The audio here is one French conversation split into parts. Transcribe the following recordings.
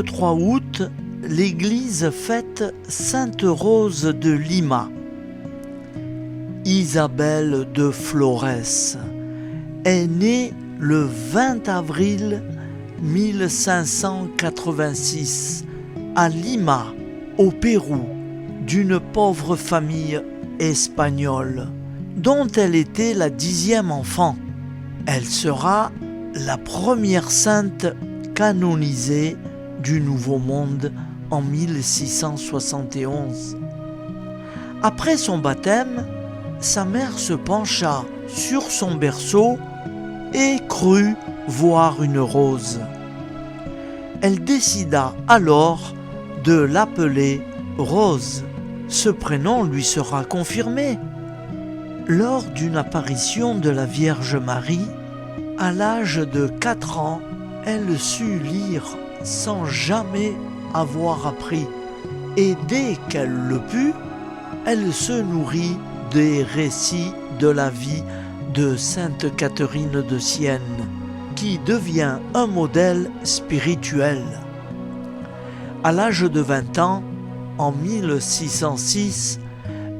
23 août, l'Église fête Sainte Rose de Lima. Isabelle de Flores est née le 20 avril 1586 à Lima, au Pérou, d'une pauvre famille espagnole, dont elle était la 10e enfant. Elle sera la première sainte canonisée du Nouveau Monde en 1671. Après son baptême, sa mère se pencha sur son berceau et crut voir une rose. Elle décida alors de l'appeler Rose. Ce prénom lui sera confirmé lors d'une apparition de la Vierge Marie. À l'âge de 4 ans, elle sut lire sans jamais avoir appris, et dès qu'elle le put, elle se nourrit des récits de la vie de Sainte Catherine de Sienne, qui devient un modèle spirituel. À l'âge de 20 ans, en 1606,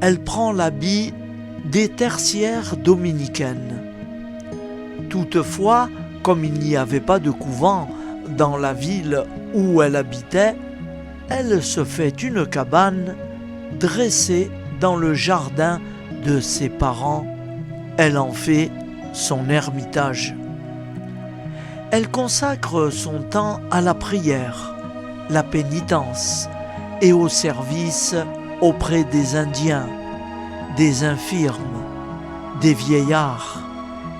elle prend l'habit des tertiaires dominicaines. Toutefois, comme il n'y avait pas de couvent dans la ville où elle habitait, elle se fait une cabane dressée dans le jardin de ses parents. Elle en fait son ermitage. Elle consacre son temps à la prière, la pénitence et au service auprès des Indiens, des infirmes, des vieillards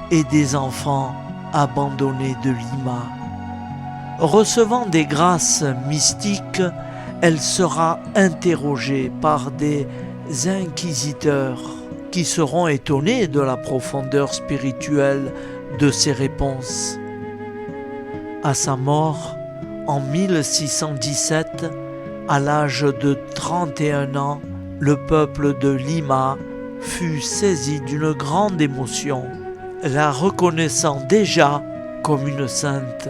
et des enfants abandonnés de Lima. Recevant des grâces mystiques, elle sera interrogée par des inquisiteurs qui seront étonnés de la profondeur spirituelle de ses réponses. À sa mort, en 1617, à l'âge de 31 ans, le peuple de Lima fut saisi d'une grande émotion, la reconnaissant déjà comme une sainte.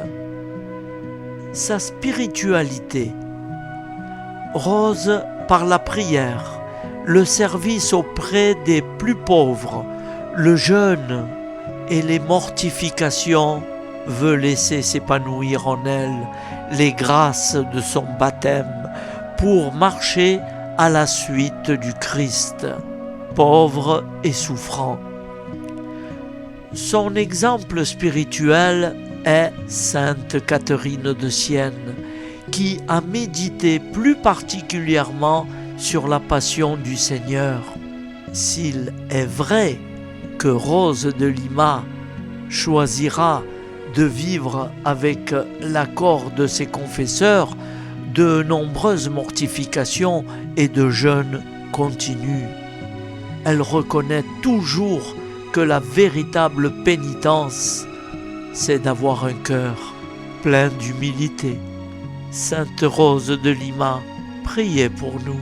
Sa spiritualité, Rose par la prière, le service auprès des plus pauvres, le jeûne et les mortifications, veut laisser s'épanouir en elle les grâces de son baptême pour marcher à la suite du Christ, pauvre et souffrant. Son exemple spirituel est Sainte Catherine de Sienne, qui a médité plus particulièrement sur la passion du Seigneur. S'il est vrai que Rose de Lima choisira de vivre avec l'accord de ses confesseurs, de nombreuses mortifications et de jeûnes continuent. Elle reconnaît toujours que la véritable pénitence, c'est d'avoir un cœur plein d'humilité. Sainte Rose de Lima, priez pour nous.